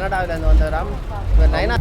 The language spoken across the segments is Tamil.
கனடாவிலேருந்து வந்தவராம். இப்போ நைனா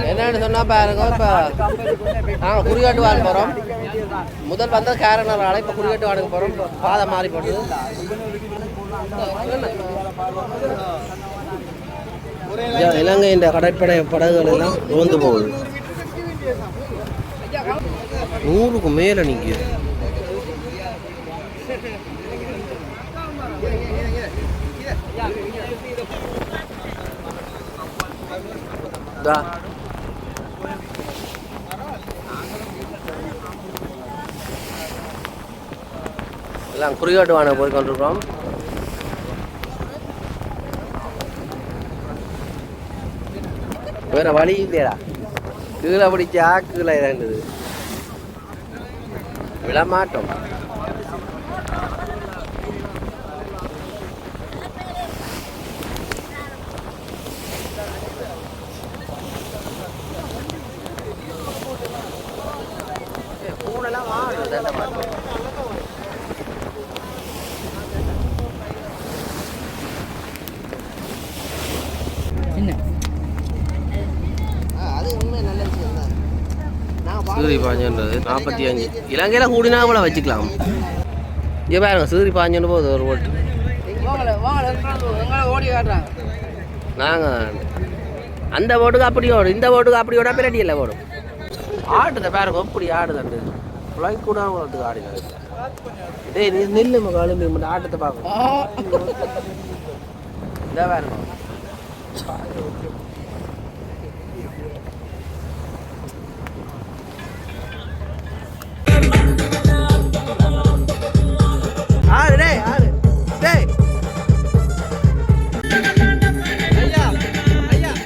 என்னன்னு சொன்னா பாருங்க. இப்போ நாங்கள் குறிகாட்டு வாங்க போகிறோம். முதல் வந்த கேரளால் இப்போ குறிகாட்டு வாங்க போகிறோம். பாதை மாறி போடுது. இலங்கையின் கடற்படை படகுகள் எல்லாம் ரோந்து போகுது. 100க்கு மேலே நிற்குது. எல்லாம் குறிகாட்டு வாங்க போய் கொண்டிருக்கிறோம். வேற வழி இல்லையா? கீழே பிடிச்சா கீழே இறங்குது. விழமாட்டோம். பூனெல்லாம் வாங்க மாட்டோம். சீரி பாஞ்சன்றது 45. இலங்கையில் கூடினா கூட வச்சுக்கலாம். இங்கே பாருங்க, சீரி பாஞ்சன்னு போகுது ஒரு ஓட்டு. நாங்கள் அந்த ஓட்டுக்கு அப்படி ஓடும், இந்த ஓட்டுக்கு அப்படி ஓடா பிரட்டி இல்லை ஓடும். ஆடுத பாருங்க எப்படி ஆடுதண்டு. ஃப்ளைட் கூட ஓட்டுக்கு ஆடினது. டேய் நீ நில்லு மகாலுமே ஆட்டத்தை பார்க்கணும். இந்த பாருங்க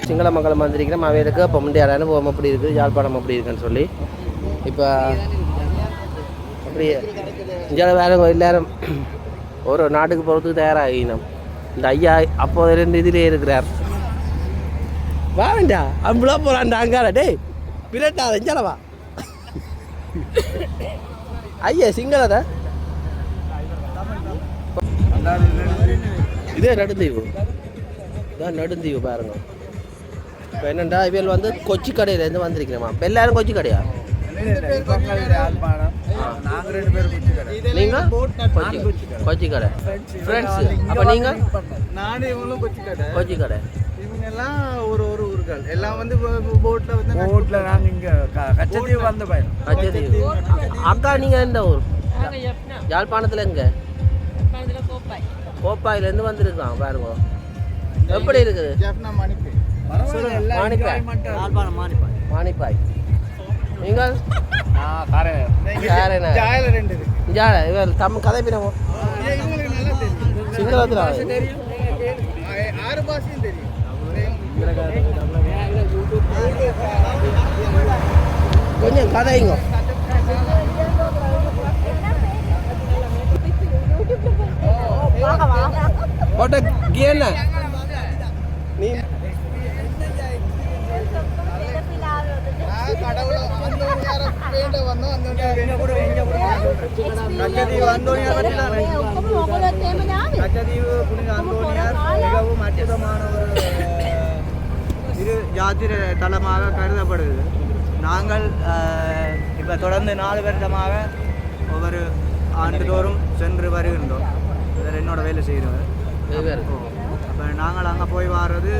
சிங்கள மக்களை வந்திருக்கிறோம். அவைகளுக்கு இப்போ முந்தைய அனுபவம் அப்படி இருக்குது, யாழ்ப்பாணம் அப்படி இருக்குன்னு சொல்லி இப்போ அப்படியே இங்கே வேறு எல்லாரும் ஒரு நாட்டுக்கு போகிறதுக்கு தயாராகினோம். இந்த ஐயா அப்போ 2 இதிலே இருக்கிறார். வா வேண்டா அம்புலா போகிறான்டா அங்கால. டேய் பிரட்டாத இஞ்சாலவா ஐயா சிங்களத இதே நடுந்தீவு இதான் நடுந்தீவு பாருங்க. இப்போ என்னண்டா இவள் வந்து கொச்சி கடையிலேருந்து வந்திருக்கிறேம்மா. இப்போ எல்லாரும் கொச்சி கடையா? நீங்கள் கொச்சி கடை ஃப்ரெண்ட்ஸ். அப்போ நீங்கள் கொச்சி கடை எல்லாம் ஒரு ஊர்கள் எல்லாம் வந்து போட்டில் நான் இங்கே கச்சத்தீவு வந்த பையன். கச்சத்தீவு. அக்கா நீங்கள் எந்த ஊர்? யாழ்ப்பாணத்தில் எங்கே? கோப்பாயிலேருந்து வந்திருக்கான் பாருங்க. எப்படி இருக்குது? மானிப்பாய். நீங்கள் இவர் தமிழ் கதை பினமோ சிங்களத்தில் கொஞ்சம் கதைங்க. போட்ட கேன நீ கச்சதீவு புனித அந்தோனியார் மிகவும் அற்புதமான ஒரு இரு ஜாத்திர தலமாக கருதப்படுது. நாங்கள் இப்போ தொடர்ந்து 4 வருடமாக ஒவ்வொரு ஆண்டுதோறும் சென்று வருகின்றோம். இதில் என்னோட வேலை செய்கிறவர். அப்போ நாங்கள் அங்கே போய் வர்றது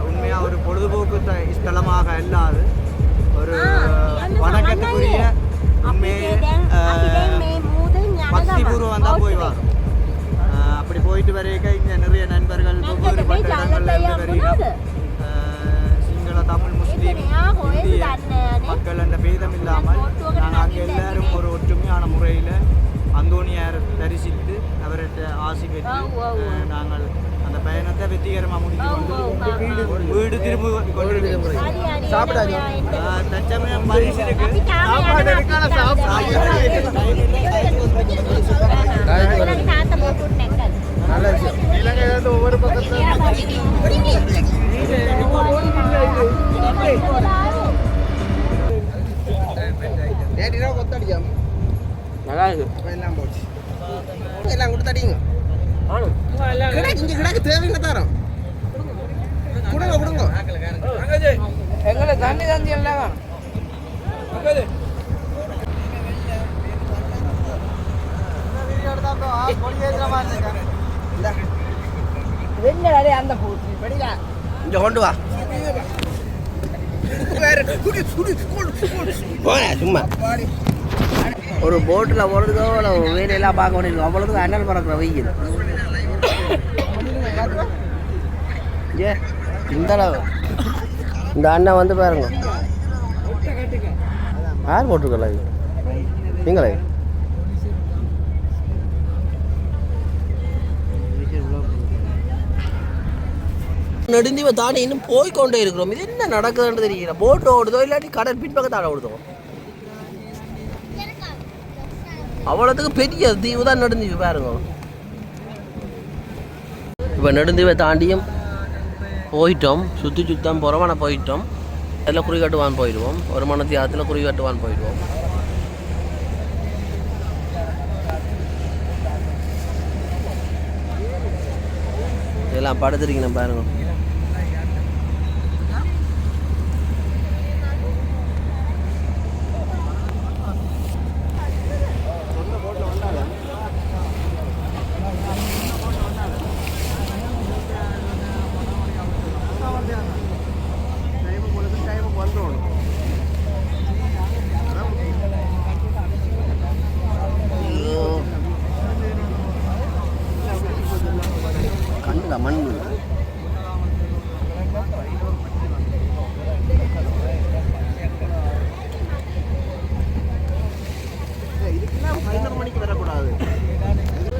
உண்மையாக ஒரு பொழுதுபோக்கு ஸ்தலமாக அல்லாது ஒரு வணக்கத்துக்குரிய உண்மையே பக்தி பூர்வம் தான் போய் வரோம். அப்படி போயிட்டு வரைக்க இங்கே நிறைய நண்பர்கள் ஒவ்வொரு பட்ட இடங்கள்ல வருகிறோம். சிங்கள, தமிழ், முஸ்லீம், இந்திய மக்கள் என்ற பேதம் இல்லாமல் நாங்கள் அங்கே எல்லாரும் ஒரு ஒற்றுமையான முறையில் அந்தோனியார் தரிசித்து அவர்கிட்ட ஆசி பெற்று நாங்கள் அந்த பயணத்தை வெற்றிகரமாக முடித்து கொண்டு வீடு திரும்ப கொண்டு சாப்பிடாது தற்சமயம் பரிசுக்கு சாப்பாடு நல்ல விஷயம். ஒவ்வொரு பக்கத்தில் நேற்று கொத்தடிச்சோம் நல்லா இருக்கு எல்லாம் போச்சு எல்லாம் கொடுத்தடிங்க இங்கே கிடக்கு தேவைங்க தரோம் கொடுங்க கொடுங்க எங்களை தண்ணி தந்தி எல்லாம் அந்த இங்க கொண்டு வா சும்மா ஒரு போட்டில் போகிறதுக்கோ இல்லை வேலையெல்லாம் பார்க்க வேண்டியிருக்கும் அவ்வளோதுக்கு அண்ணல் பறக்கிற வெயில் ஏ இந்த அளவு இந்த அண்ணன் வந்து பாருங்க யார் போட்டிருக்கல இது நீங்களே நெடுந்தீவை தாண்டி இன்னும் போய்கொண்டே இருக்கிறோம் இது என்ன நடக்குதுன்னு தெரியல போட் ஓடுதோ இல்லாட்டி கடல் பின்பக்கத்தாட ஓடுதோ அவ்வளோத்துக்கு பெரிய தீவு தான் நெடுந்தீவு பாருங்க இப்போ நெடுந்தீவை தாண்டியும் போயிட்டோம் சுற்றி சுத்தம் புறமான போயிட்டோம் அதில் குறிகாட்டுவான் போயிடுவோம் ஒரு மணத்தியாகத்தில் குறிகாட்டுவான் போயிடுவோம் இதெல்லாம் படுத்துருக்கீங்க பாருங்க மண்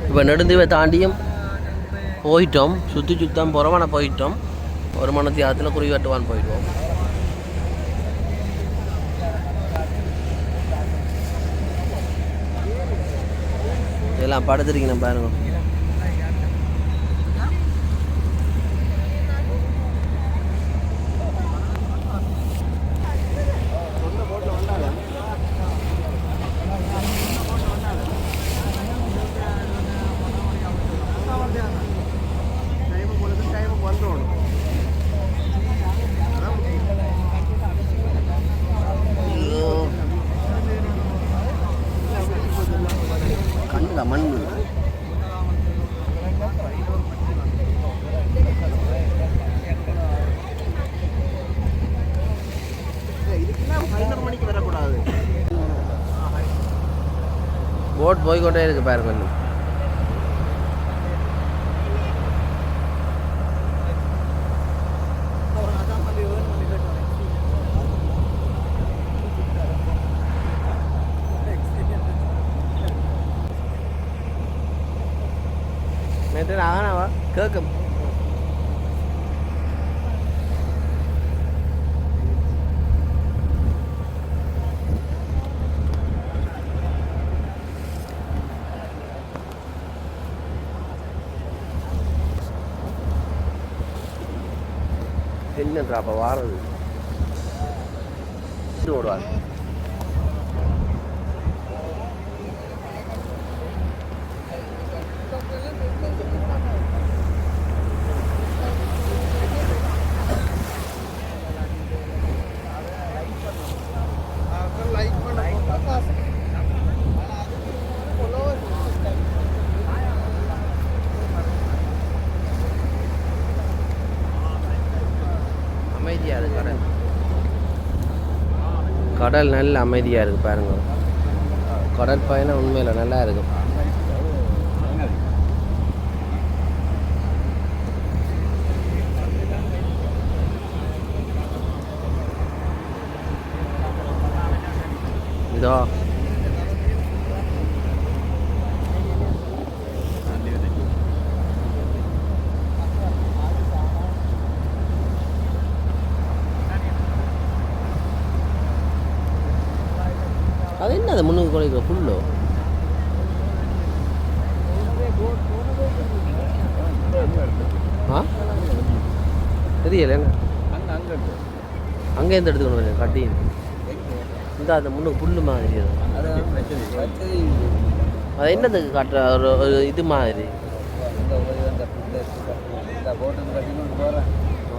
இப்போ நெடுந்தீவை தாண்டியும் போயிட்டோம் சுற்றி சுத்தம் புறமான போயிட்டோம் ஒரு மணத்தியாகத்தில் குறிகாட்டுவான் போயிடுவோம் இதெல்லாம் படுத்துருக்கீங்க பாருங்க மண் போட் போய்கொண்டே இருக்கு பாருங்க நேற்று ஆகணாவா கேட்கும் என்னன்றா அப்போ வாரது இது ஓடுவார் அமைதியாக இருக்குது கடல் கடல் நல்ல அமைதியாக இருக்குது பாருங்க கடல் பயணம் உண்மையில் நல்லா இருக்கும் இதோ அது என்ன அது முன்னுக்கு குறைக்க ஃபுல்லோ ஆ தெரியல என்ன அங்கேருந்து எடுத்துக்கணும் வரேன் கட்டி இந்த அந்த முன்னுக்கு புல்லு மாதிரி அது என்னதுக்கு காட்டுற ஒரு இது மாதிரி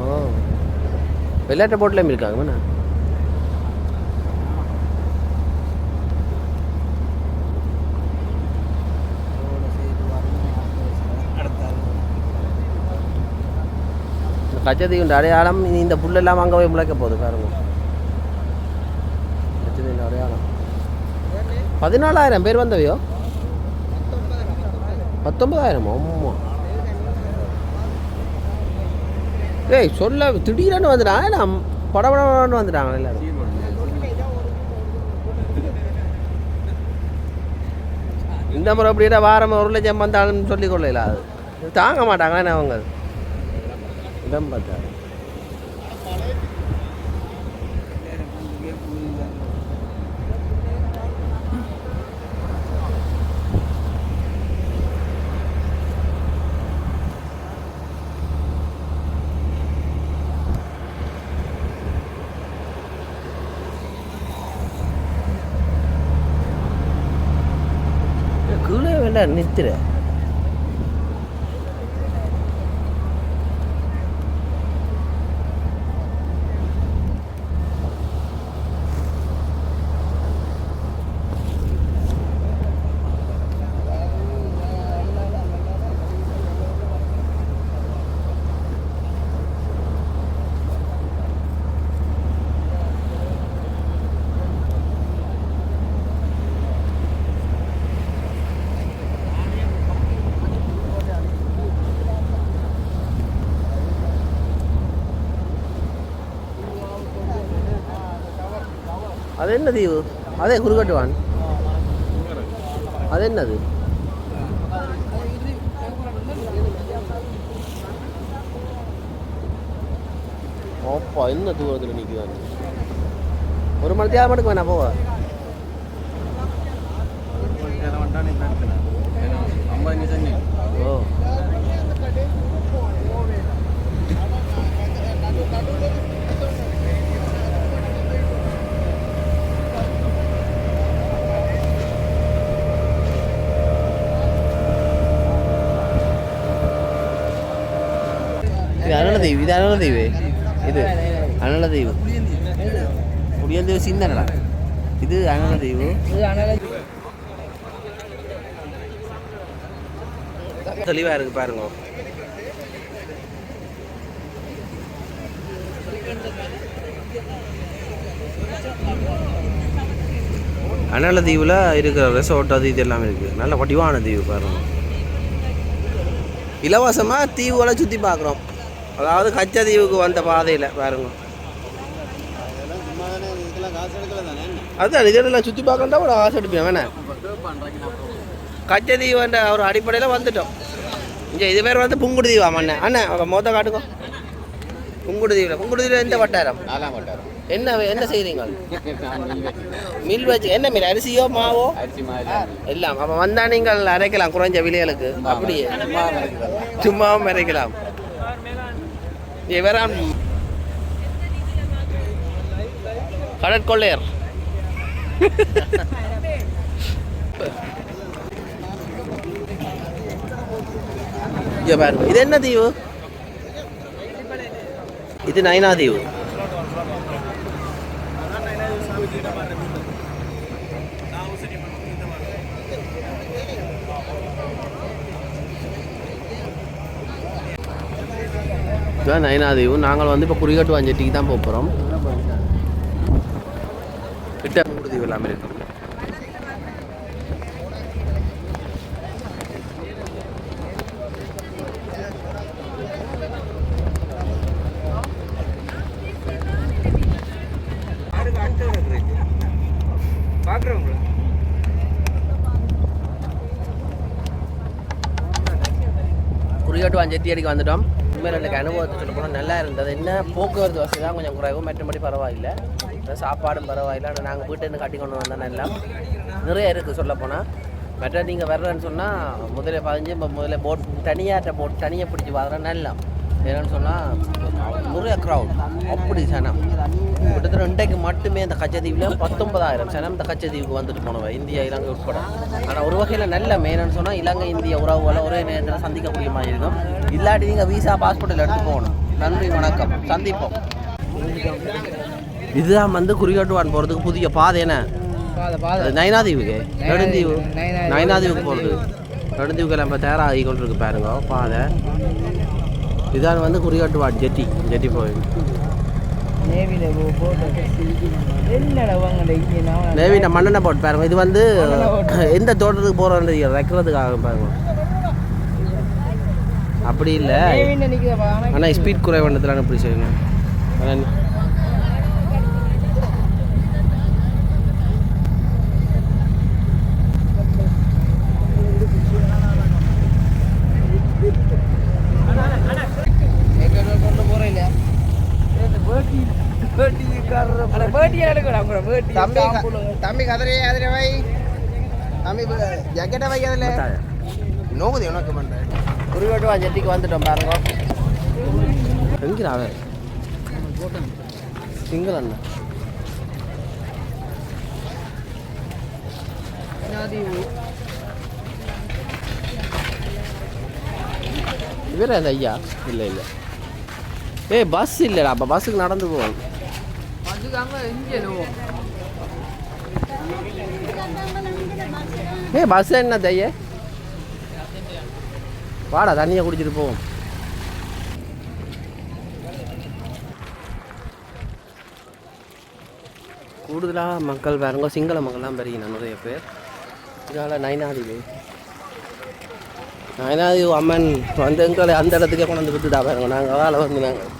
ஓ விளையாட்டு போட்டில் இருக்காங்க கச்சதீவுன்ற அடையாளம் இந்த புல்லெல்லாம் அங்கே போய் முளைக்க போகுது பாருங்க. கச்சதீவுன்ற அடையாளம் 14,000 பேர் வந்தவையோ 19,000 அம்மா ஏய் சொல்ல திடீர்னு வந்துட்டாங்க நான் படபடன்னு வந்துட்டாங்க எல்லாரும். இந்த முறை அப்படியே வாரம் 1 லட்சம் வந்தாலும் சொல்லிக் கொள்ளல அது தாங்க மாட்டாங்க அவங்க இடம் பார்த்தா கீழே வேண்டாம் நிறுத்துற அது என்ன தீவு அதே குறுக்கட்டுவான் அது என்னது அப்பா என்ன தூரத்தில் நிற்குதான் ஒரு மணி தேவை மட்டும் வேணா போவ ஓ அனலதீவு இது அனலதீவு இது அனலதீவு புளியந்தீவு சின்னடா இது அனலதீவு தெளிவாக இருக்கு பாருங்க. அனலதீவில் இருக்கிற ரெசார்ட் அது இது எல்லாமே இருக்குது. நல்ல வடிவான தீவு பாருங்க. இலவசமாக தீவுகளை சுற்றி பார்க்குறோம். அதாவது கச்சதீவுக்கு வந்த பாதையில் பாருங்க. அதுதான் இதெல்லாம் சுற்றி பார்க்கண்டா ஒரு ஆசை எடுப்பேன் வேணேன். கச்சதீவுன்ற ஒரு அடிப்படையில் வந்துட்டோம். இங்கே இது பேர் வந்து புங்குடு தீவா அண்ணன் அண்ணன் மொத்த காட்டுங்க. புங்குடு தீவில் எந்த வட்டாரம்? 4ஆம் வட்டாரம். என்ன செய்கிறீங்க? மில் வச்சு என்ன மீன் அரிசியோ மாவோ எல்லாம் அப்போ வந்தால் நீங்கள் அரைக்கலாம் குறைஞ்ச விலைகளுக்கு. அப்படியே சும்மாவும் அரைக்கலாம். இவரான் கடற்கொள்ளையர். பாருங்க இது என்ன தீவு? இது நைனா தீவு. நைனாதீவு. நாங்கள் வந்து இப்போ குறிகட்டு வாஞ்சட்டிக்கு தான் போகிறோம். கிட்ட தீவு எல்லாமே இருக்கும். குறிகட்டு வாஞ்சட்டி அடிக்க வந்துட்டோம். உண்மையில் எனக்கு அனுபவத்தை சொல்ல போனால் நல்லா இருந்தது. என்ன போக்குவரத்து வசதி தான் கொஞ்சம் குறைவும், மற்றபடி பரவாயில்லை. சாப்பாடும் பரவாயில்லை. ஆனால் நாங்கள் வீட்டிலேருந்து கட்டி கொண்டு வந்தோம். நல்லா நிறைய இருக்குது சொல்லப்போனால். மற்ற நீங்கள் வர்றேன்னு சொன்னால் முதல்ல 15 முதல்ல போட் தனியாக பிடிச்சி பார்க்குறேன். நல்லா என்னன்னு சொன்னால் நிறைய க்ரௌட் அப்படி சனம் கிட்டத்தட்ட இன்றைக்கு மட்டுமே இந்த கச்சத்தீவில் 19,000 சனம் இந்த கச்சத்தீவுக்கு வந்துட்டு போனவன் இந்தியா இலங்கை உட்பட. ஆனால் ஒரு வகையில் நல்ல மெயின்னு சொன்னால் இலங்கை இந்திய உறவுகளை ஒரே நேரத்தில் சந்திக்கக்கூடிய மாதிரி இருக்கும். இல்லாட்டி நீங்கள் வீசா பாஸ்போர்ட்டில் எடுத்து போகணும். நன்றி வணக்கம், சந்திப்போம். இதுதான் வந்து குறிகாட்டுவான் போகிறதுக்கு புதிய பாதை என்ன நைனாதீவுக்கு நைனாதீவுக்கு போகிறது. நெடுந்தீவுக்கு நம்ம தயாராகி கொண்டு இருக்கு பாருங்க பாதை. இதான் வந்து குறிகாட்டுவான் ஜெட்டி போய் நேவின மண்ணெண்ணெய் போட்டு பாருங்க. இது வந்து எந்த தோட்டத்துக்கு போகிறோன்னு வைக்கிறதுக்காக பாருங்க. அப்படி இல்லை ஆனால் ஸ்பீட் குறைவண்டத்தில் இப்படி செய்யுங்க. தம்பி கதிரை வை தம்பி ஜக்கெட்டை வை அதில் நோக்குது உனக்கு பண்ணுறேன். குறிகாட்டுவா ஜெட்டிக்கு வந்துட்டோம் பாருங்க. எங்கிறாவே சிங்கிள் அண்ணா இவரே அந்த ஐயா இல்லை இல்லை பஸ் இல்லைடா. அப்போ பஸ்ஸுக்கு நடந்து போவோம். பஸ் என்ன தைய வாடா தண்ணியை குடிச்சிட்டு போவோம். கூடுதலாக மக்கள் பாருங்க சிங்கள மக்கள்லாம் பெரியணும் நிறைய பேர். இதனால் நைனாதீவு அம்மன் வந்து எங்களை அந்த இடத்துக்கே கொண்டு வந்து விட்டுட்டா பாருங்க. நாங்கள் வேலை வந்து நாங்கள்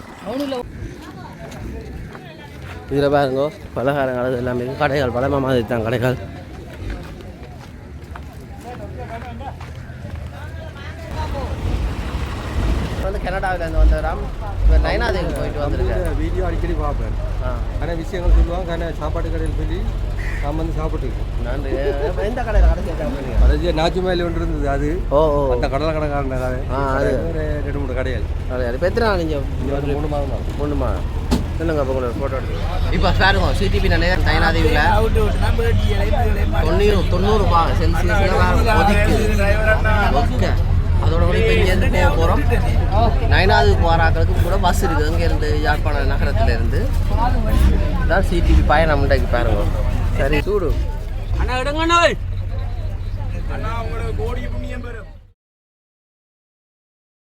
இதில் பாருங்க பலகாரங்கள் அது எல்லாமே கடைகள் பழமை மாதிரி தான் கடைகள். வந்து கனடாவிலேருந்து வந்தவராம் நைனாதேவி போயிட்டு வந்துருக்கேன். வீடியோ அடிக்கடி பார்ப்பேன். ஆனால் விஷயங்கள் சொல்லுவாங்க. ஆனால் சாப்பாட்டு கடையில் சொல்லி நான் வந்து சாப்பிட்டுருக்கேன். நன்றி. எந்த கடையில் கடைசி கடைசி நாச்சு மேலே ஒன்று இருந்தது. அது அந்த கடலை கடைக்காரன் கடை. அது ஒரு 2-3 கடைகள். இப்போ எத்தனை நாள் நீங்கள் 3 மாதம் தான். 3 மாதம் சொல்லுங்க. அப்போ உங்களோட ஃபோட்டோ எடுத்து இப்போ பாருங்க சிடிபி நிலைய நைனாதீவில் 90 செல்சியஸில் ஒதுக்கு. அதோட கூட இப்போ இங்கேருந்து போக போகிறோம். நைனாதீவுக்கு போகிறாக்களுக்கு கூட பஸ் இருக்குது. இங்கேருந்து யாழ்ப்பாண நகரத்துலேருந்து தான் சிடிபி பயணம் இன்றைக்கு பாருங்க. சரி சூடு அண்ணா எடுங்க அண்ணா உங்களுக்கு கோடி புண்ணியம் பெறும்.